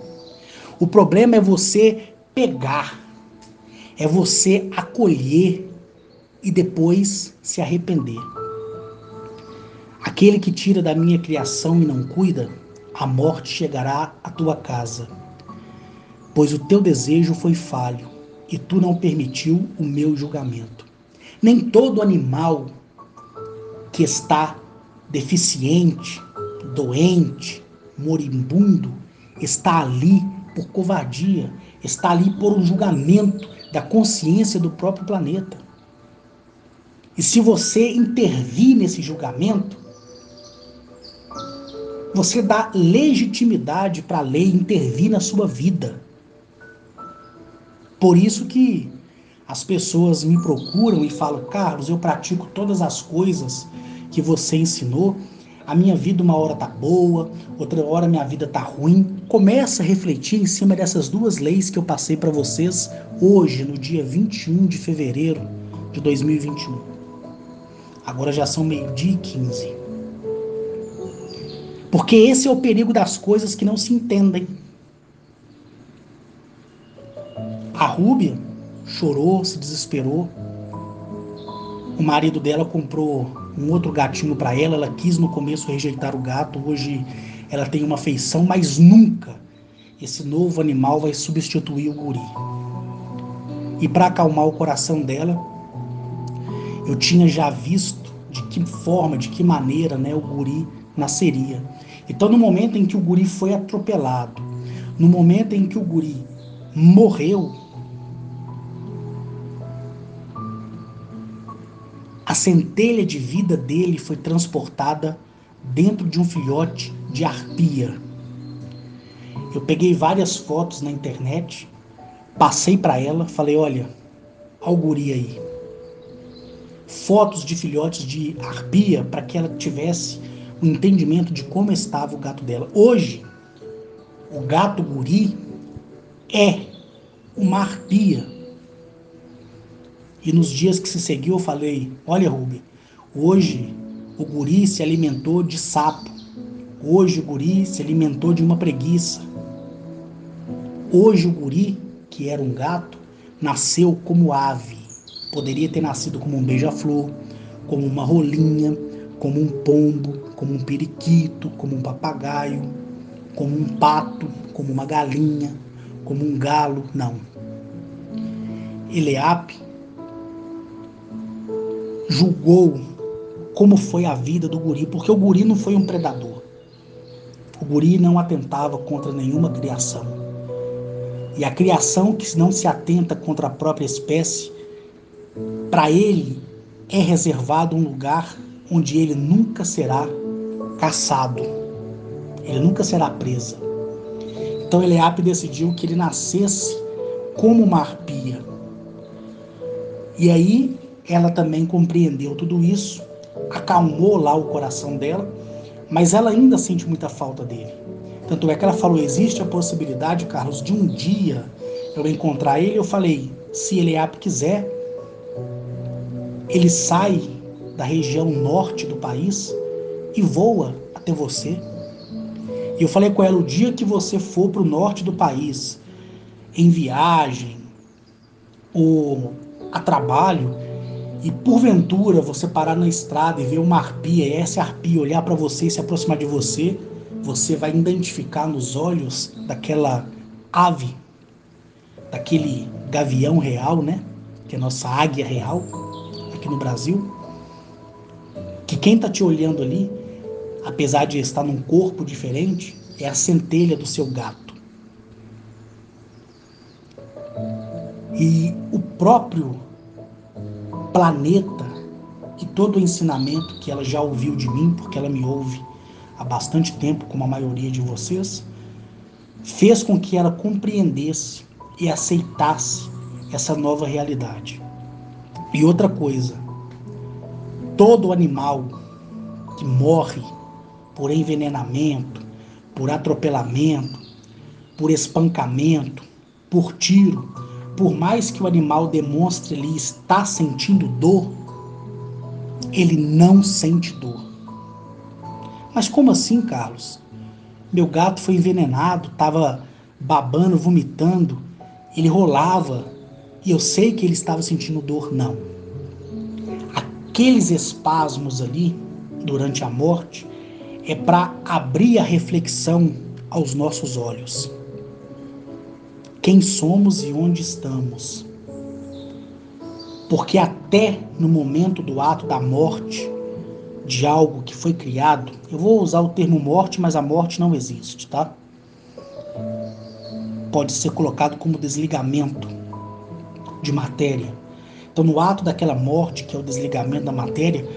O problema é você pegar, é você acolher e depois se arrepender. Aquele que tira da minha criação e não cuida, a morte chegará à tua casa. Pois o teu desejo foi falho, e tu não permitiu o meu julgamento. Nem todo animal que está deficiente, doente, moribundo, está ali por covardia, está ali por um julgamento da consciência do próprio planeta. E se você intervir nesse julgamento, você dá legitimidade para a lei intervir na sua vida. Por isso que as pessoas me procuram e falam: Carlos, eu pratico todas as coisas que você ensinou, a minha vida uma hora tá boa, outra hora minha vida tá ruim. Começa a refletir em cima dessas duas leis que eu passei para vocês hoje, no dia 21 de fevereiro de 2021. Agora já são 12h15. Porque esse é o perigo das coisas que não se entendem. A Rúbia chorou, se desesperou. O marido dela comprou um outro gatinho para ela. Ela quis no começo rejeitar o gato. Hoje ela tem uma afeição, mas nunca esse novo animal vai substituir o guri. E para acalmar o coração dela, eu tinha já visto de que forma, de que maneira, o guri nasceria. Então, no momento em que o guri foi atropelado, no momento em que o guri morreu, a centelha de vida dele foi transportada dentro de um filhote de arpia. Eu peguei várias fotos na internet, passei para ela, falei: olha, olha o guri aí. Fotos de filhotes de arpia para que ela tivesse um entendimento de como estava o gato dela. Hoje, o gato guri é uma arpia. E nos dias que se seguiu eu falei: olha, Rubem, hoje o guri se alimentou de sapo. Hoje o guri se alimentou de uma preguiça. Hoje o guri, que era um gato, nasceu como ave. Poderia ter nascido como um beija-flor, como uma rolinha, como um pombo, como um periquito, como um papagaio, como um pato, como uma galinha, como um galo. Não. Eleape julgou como foi a vida do guri, porque o guri não foi um predador. O guri não atentava contra nenhuma criação. E a criação que não se atenta contra a própria espécie, para ele é reservado um lugar onde ele nunca será caçado. Ele nunca será presa. Então Eleape decidiu que ele nascesse como uma arpia. E aí ela também compreendeu tudo isso, acalmou lá o coração dela, mas ela ainda sente muita falta dele. Tanto é que ela falou: existe a possibilidade, Carlos, de um dia eu encontrar ele. Eu falei: se Eleape quiser, ele sai da região norte do país e voa até você. E eu falei com ela: o dia que você for para o norte do país, em viagem ou a trabalho, e porventura você parar na estrada e ver uma arpia, e essa arpia olhar para você e se aproximar de você, você vai identificar nos olhos daquela ave, daquele gavião real, que é a nossa águia real aqui no Brasil, que quem está te olhando ali, apesar de estar num corpo diferente, é a centelha do seu gato. E o próprio planeta e todo o ensinamento que ela já ouviu de mim, porque ela me ouve há bastante tempo, como a maioria de vocês, fez com que ela compreendesse e aceitasse essa nova realidade. E outra coisa, todo animal que morre por envenenamento, por atropelamento, por espancamento, por tiro, por mais que o animal demonstre ali estar sentindo dor, ele não sente dor. Mas como assim, Carlos? Meu gato foi envenenado, estava babando, vomitando, ele rolava e eu sei que ele estava sentindo dor. Não. Aqueles espasmos ali, durante a morte, é para abrir a reflexão aos nossos olhos. Quem somos e onde estamos. Porque até no momento do ato da morte, de algo que foi criado, eu vou usar o termo morte, mas a morte não existe, tá? Pode ser colocado como desligamento de matéria. Então, no ato daquela morte, que é o desligamento da matéria,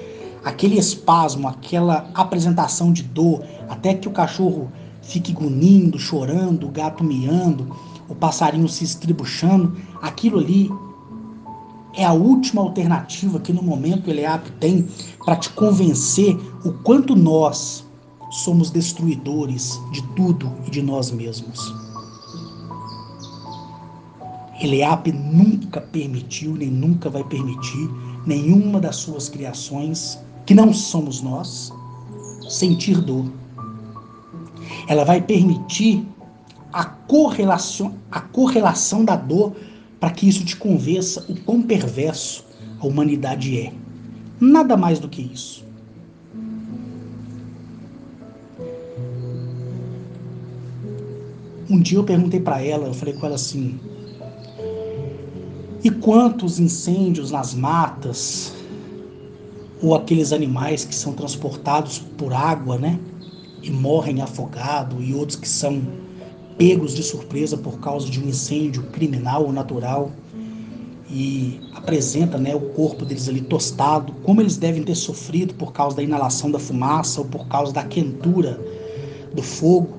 aquele espasmo, aquela apresentação de dor, até que o cachorro fique grunhindo, chorando, o gato miando, o passarinho se estribuchando, aquilo ali é a última alternativa que no momento o Eleap tem para te convencer o quanto nós somos destruidores de tudo e de nós mesmos. Eleap nunca permitiu, nem nunca vai permitir nenhuma das suas criações, que não somos nós, sentir dor. Ela vai permitir a correlação da dor para que isso te convença o quão perverso a humanidade é. Nada mais do que isso. Um dia eu perguntei para ela, eu falei com ela assim, e quantos incêndios nas matas, ou aqueles animais que são transportados por água, né, e morrem afogados, e outros que são pegos de surpresa por causa de um incêndio criminal ou natural, e apresenta, né, o corpo deles ali tostado, como eles devem ter sofrido por causa da inalação da fumaça ou por causa da quentura do fogo.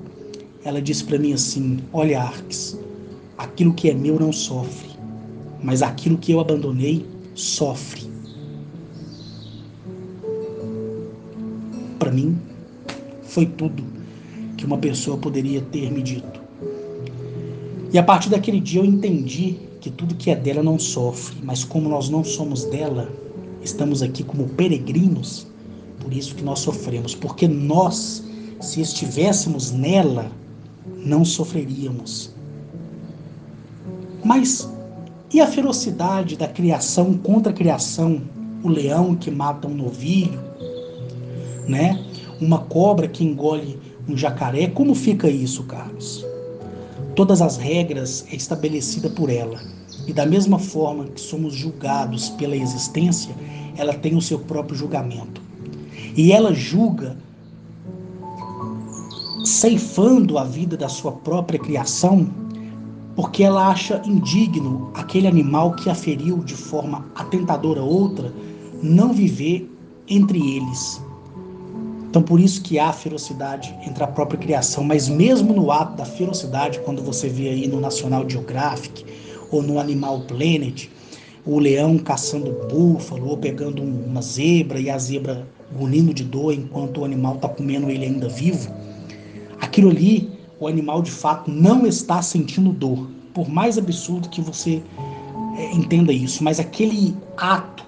Ela disse para mim assim, olha, Arques, aquilo que é meu não sofre, mas aquilo que eu abandonei sofre. Para mim, foi tudo que uma pessoa poderia ter me dito. E a partir daquele dia eu entendi que tudo que é dela não sofre, mas como nós não somos dela, estamos aqui como peregrinos, por isso que nós sofremos, porque nós, se estivéssemos nela, não sofreríamos. Mas e a ferocidade da criação contra a criação? O leão que mata um novilho, né? Uma cobra que engole um jacaré. Como fica isso, Carlos? Todas as regras é estabelecida por ela. E da mesma forma que somos julgados pela existência, ela tem o seu próprio julgamento. E ela julga ceifando a vida da sua própria criação, porque ela acha indigno aquele animal que a feriu de forma atentadora a outra, não viver entre eles. Então por isso que há ferocidade entre a própria criação, mas mesmo no ato da ferocidade, quando você vê aí no National Geographic ou no Animal Planet, o leão caçando búfalo ou pegando uma zebra e a zebra grunhindo de dor enquanto o animal está comendo ele ainda vivo, aquilo ali, o animal de fato não está sentindo dor, por mais absurdo que você entenda isso, mas aquele ato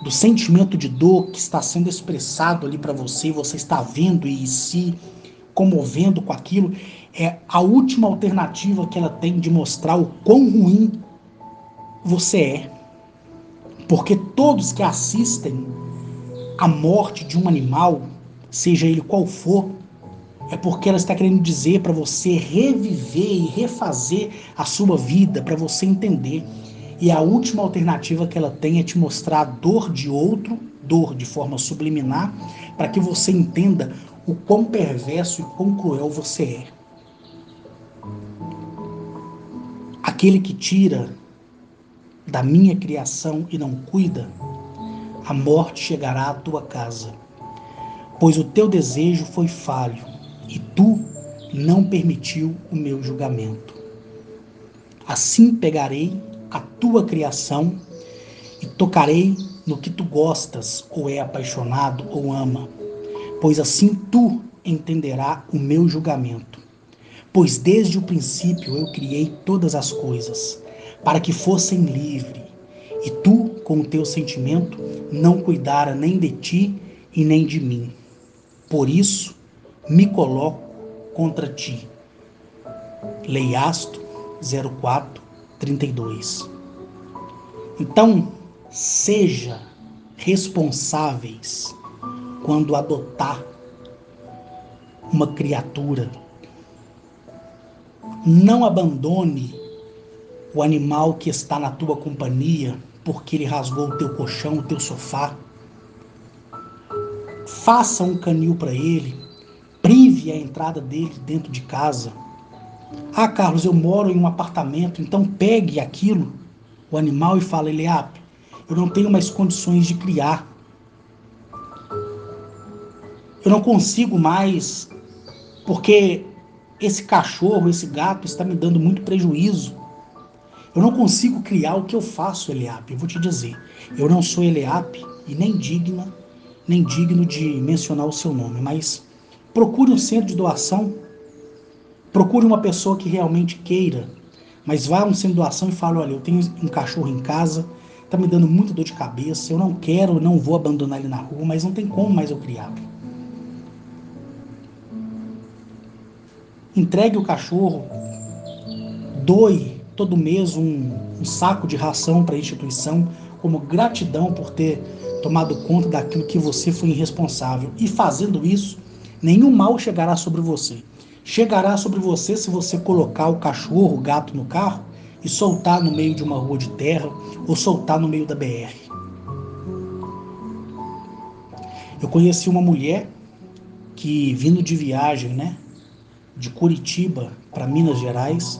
do sentimento de dor que está sendo expressado ali para você, você está vendo e se comovendo com aquilo, é a última alternativa que ela tem de mostrar o quão ruim você é. Porque todos que assistem à morte de um animal, seja ele qual for, é porque ela está querendo dizer para você reviver e refazer a sua vida, para você entender. E a última alternativa que ela tem é te mostrar a dor de outro, dor de forma subliminar, para que você entenda o quão perverso e quão cruel você é. Aquele que tira da minha criação e não cuida, a morte chegará à tua casa, pois o teu desejo foi falho e tu não permitiu o meu julgamento. Assim pegarei a tua criação e tocarei no que tu gostas, ou é apaixonado, ou ama, pois assim tu entenderá o meu julgamento. Pois desde o princípio eu criei todas as coisas, para que fossem livres, e tu, com o teu sentimento, não cuidara nem de ti e nem de mim. Por isso, me coloco contra ti. Leiasto 04:32. Então, seja responsáveis quando adotar uma criatura. Não abandone o animal que está na tua companhia porque ele rasgou o teu colchão, o teu sofá. Faça um canil para ele, prive a entrada dele dentro de casa. Ah, Carlos, eu moro em um apartamento, então pegue aquilo, o animal, e fala, Eliape, eu não tenho mais condições de criar. Eu não consigo mais, porque esse cachorro, esse gato está me dando muito prejuízo. Eu não consigo criar o que eu faço, Eliape. Eu vou te dizer, eu não sou Eliape e nem digno de mencionar o seu nome, mas procure um centro de doação, procure uma pessoa que realmente queira, mas vá a um centro de doação e fale, olha, eu tenho um cachorro em casa, está me dando muita dor de cabeça, eu não quero, não vou abandonar ele na rua, mas não tem como mais eu criá-lo. Entregue o cachorro, doe todo mês um saco de ração para a instituição, como gratidão por ter tomado conta daquilo que você foi irresponsável. E fazendo isso, nenhum mal chegará sobre você. Chegará sobre você se você colocar o cachorro, o gato no carro e soltar no meio de uma rua de terra ou soltar no meio da BR. Eu conheci uma mulher que, vindo de viagem, né, de Curitiba para Minas Gerais,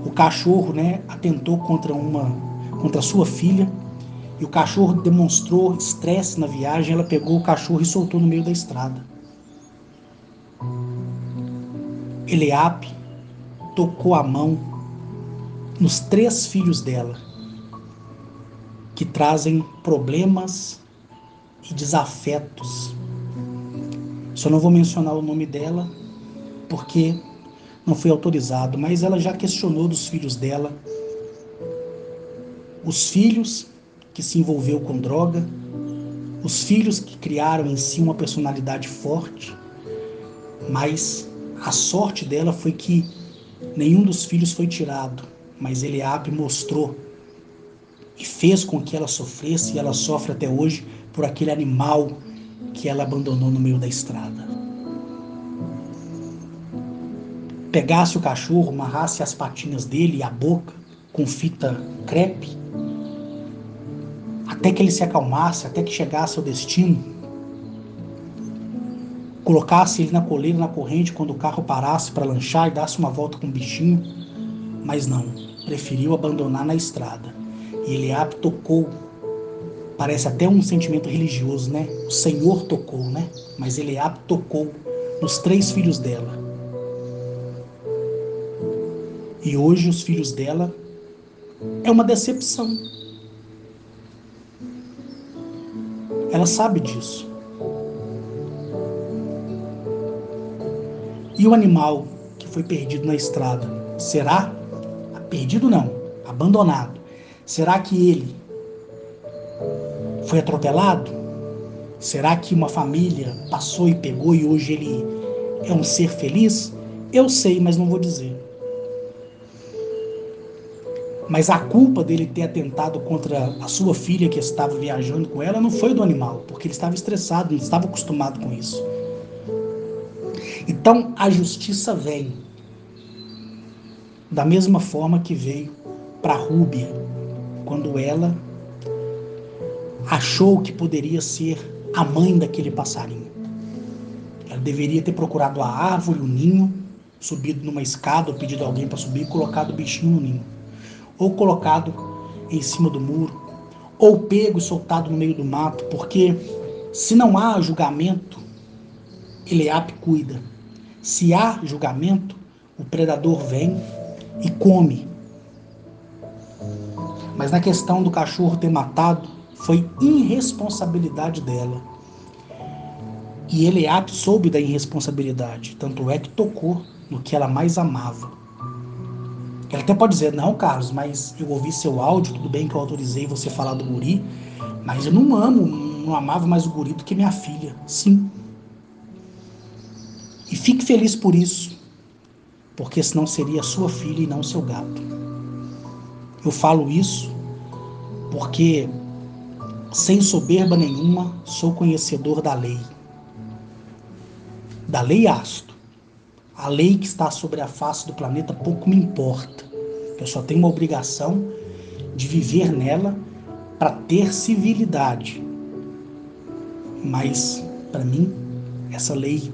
o cachorro, né, atentou contra sua filha, e o cachorro demonstrou estresse na viagem. Ela pegou o cachorro e soltou no meio da estrada. Eliape tocou a mão nos 3 filhos dela, que trazem problemas e desafetos. Só não vou mencionar o nome dela, porque não foi autorizado, mas ela já questionou dos filhos dela, os filhos que se envolveu com droga, os filhos que criaram em si uma personalidade forte, mas a sorte dela foi que nenhum dos filhos foi tirado, mas Eliape mostrou e fez com que ela sofresse, e ela sofre até hoje por aquele animal que ela abandonou no meio da estrada. Pegasse o cachorro, amarrasse as patinhas dele e a boca com fita crepe, até que ele se acalmasse, até que chegasse ao destino, colocasse ele na coleira, na corrente, quando o carro parasse para lanchar e dasse uma volta com o bichinho, mas não, preferiu abandonar na estrada. E Eliape tocou, parece até um sentimento religioso, né? O Senhor tocou, né? Mas Eliape tocou nos 3 filhos dela. E hoje os filhos dela é uma decepção. Ela sabe disso. E o animal que foi perdido na estrada, será? Perdido não, abandonado. Será que ele foi atropelado? Será que uma família passou e pegou e hoje ele é um ser feliz? Eu sei, mas não vou dizer. Mas a culpa dele ter atentado contra a sua filha que estava viajando com ela não foi do animal, porque ele estava estressado, não estava acostumado com isso. Então a justiça vem da mesma forma que veio para Rúbia, quando ela achou que poderia ser a mãe daquele passarinho. Ela deveria ter procurado a árvore, o ninho, subido numa escada, ou pedido a alguém para subir e colocado o bichinho no ninho. Ou colocado em cima do muro, ou pego e soltado no meio do mato, porque se não há julgamento, Eliape cuida. Se há julgamento, o predador vem e come. Mas na questão do cachorro ter matado, foi irresponsabilidade dela. E Eliabe soube da irresponsabilidade, tanto é que tocou no que ela mais amava. Ela até pode dizer, não, Carlos, mas eu ouvi seu áudio, tudo bem que eu autorizei você falar do guri, mas eu não amava mais o guri do que minha filha. Sim. E fique feliz por isso, porque senão seria sua filha e não seu gato. Eu falo isso porque, sem soberba nenhuma, sou conhecedor da lei. Da lei Asto. A lei que está sobre a face do planeta pouco me importa. Eu só tenho uma obrigação de viver nela para ter civilidade. Mas, para mim, essa lei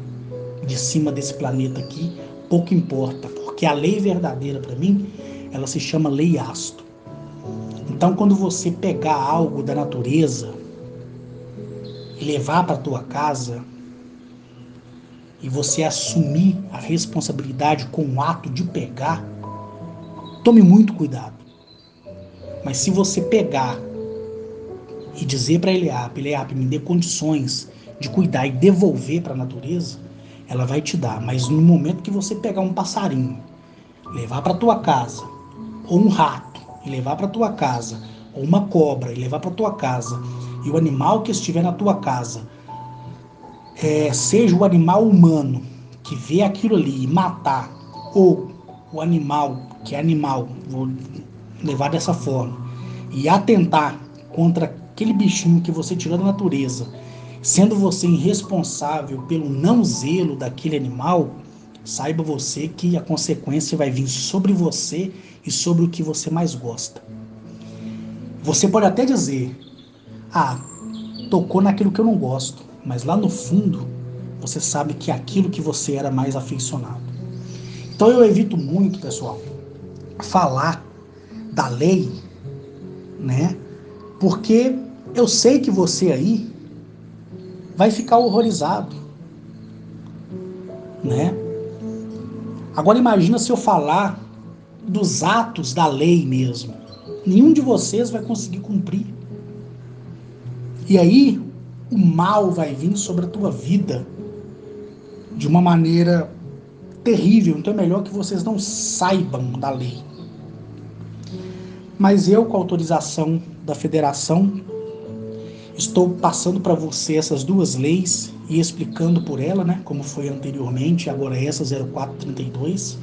de cima desse planeta aqui pouco importa, porque a lei verdadeira para mim, ela se chama lei Asto. Então, quando você pegar algo da natureza e levar para a tua casa e você assumir a responsabilidade com o ato de pegar, tome muito cuidado. Mas se você pegar e dizer para Eliabe, me dê condições de cuidar e devolver para a natureza, ela vai te dar. Mas no momento que você pegar um passarinho, levar para tua casa, ou um rato e levar para tua casa, ou uma cobra e levar para tua casa, e o animal que estiver na tua casa seja o animal humano que vê aquilo ali e matar, ou o animal que é animal, vou levar dessa forma, e atentar contra aquele bichinho que você tirou da natureza, sendo você irresponsável pelo não zelo daquele animal, saiba você que a consequência vai vir sobre você e sobre o que você mais gosta. Você pode até dizer, tocou naquilo que eu não gosto, mas lá no fundo, você sabe que é aquilo que você era mais afeicionado. Então eu evito muito, pessoal, falar da lei, né? Porque eu sei que você aí vai ficar horrorizado, né? Agora imagina se eu falar dos atos da lei mesmo. Nenhum de vocês vai conseguir cumprir. E aí o mal vai vir sobre a tua vida de uma maneira terrível. Então é melhor que vocês não saibam da lei. Mas eu, com a autorização da federação, estou passando para você essas duas leis e explicando por ela, né, como foi anteriormente, agora essa 0432,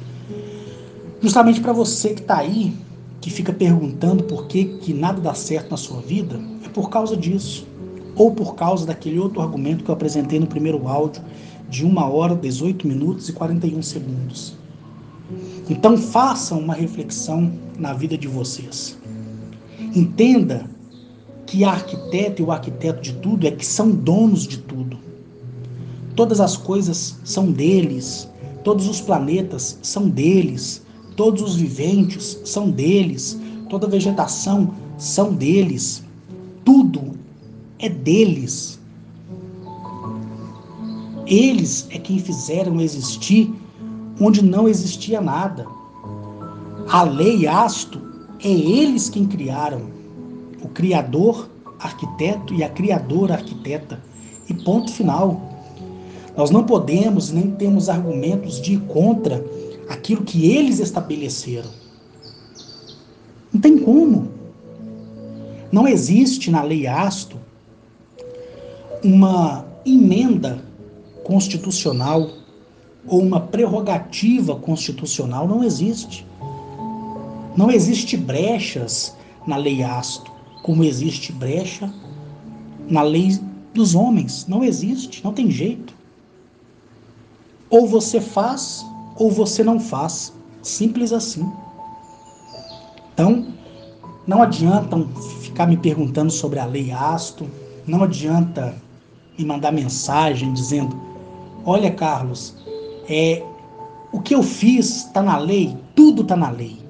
justamente para você que está aí, que fica perguntando por que nada dá certo na sua vida, é por causa disso, ou por causa daquele outro argumento que eu apresentei no primeiro áudio, de 1 hora, 18 minutos e 41 segundos. Então façam uma reflexão na vida de vocês. Entenda que a arquiteta e o arquiteto de tudo é que são donos de tudo. Todas as coisas são deles, todos os planetas são deles, todos os viventes são deles, toda a vegetação são deles, tudo é deles. Eles é quem fizeram existir onde não existia nada. A lei Asto é eles quem criaram. O criador, arquiteto, e a criadora, arquiteta. E ponto final. Nós não podemos nem temos argumentos de ir contra aquilo que eles estabeleceram. Não tem como. Não existe na lei Asto uma emenda constitucional ou uma prerrogativa constitucional. Não existe. Não existe brechas na lei Asto, como existe brecha na lei dos homens. Não existe, não tem jeito. Ou você faz, ou você não faz. Simples assim. Então, não adianta ficar me perguntando sobre a lei Asto, não adianta me mandar mensagem dizendo, olha, Carlos, o que eu fiz está na lei, tudo está na lei.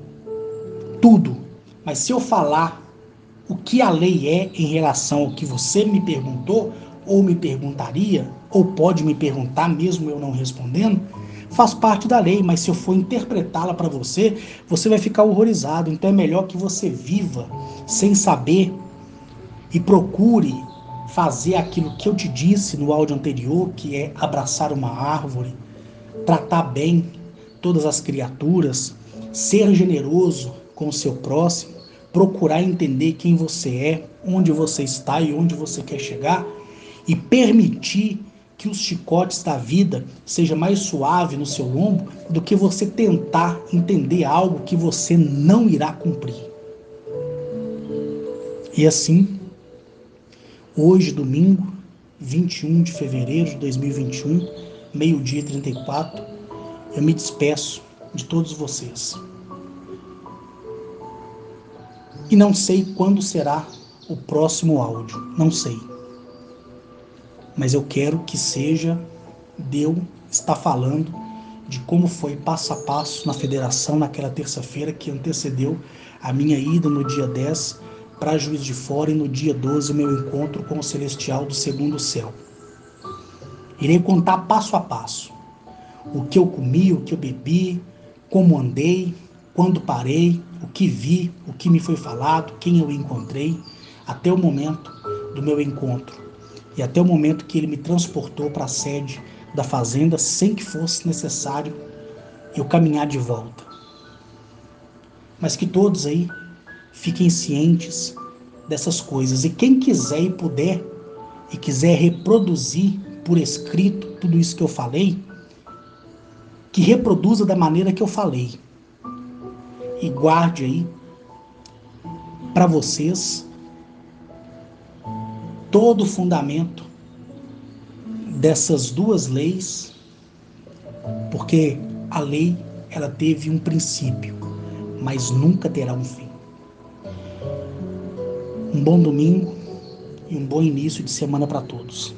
Tudo. Mas se eu falar o que a lei é em relação ao que você me perguntou, ou me perguntaria, ou pode me perguntar mesmo eu não respondendo, faz parte da lei, mas se eu for interpretá-la para você, você vai ficar horrorizado. Então é melhor que você viva sem saber e procure fazer aquilo que eu te disse no áudio anterior, que é abraçar uma árvore, tratar bem todas as criaturas, ser generoso com o seu próximo, procurar entender quem você é, onde você está e onde você quer chegar, e permitir que os chicotes da vida seja mais suave no seu lombo do que você tentar entender algo que você não irá cumprir. E assim, hoje, domingo, 21 de fevereiro de 2021, meio-dia e 34, eu me despeço de todos vocês. E não sei quando será o próximo áudio, não sei. Mas eu quero que seja Deus está falando de como foi passo a passo na federação naquela terça-feira que antecedeu a minha ida no dia 10 para Juiz de Fora e no dia 12 o meu encontro com o Celestial do Segundo Céu. Irei contar passo a passo o que eu comi, o que eu bebi, como andei, quando parei, o que vi, o que me foi falado, quem eu encontrei, até o momento do meu encontro e até o momento que ele me transportou para a sede da fazenda sem que fosse necessário eu caminhar de volta. Mas que todos aí fiquem cientes dessas coisas. E quem quiser e puder e quiser reproduzir por escrito tudo isso que eu falei, que reproduza da maneira que eu falei. E guarde aí para vocês todo o fundamento dessas duas leis, porque a lei ela teve um princípio, mas nunca terá um fim. Um bom domingo e um bom início de semana para todos.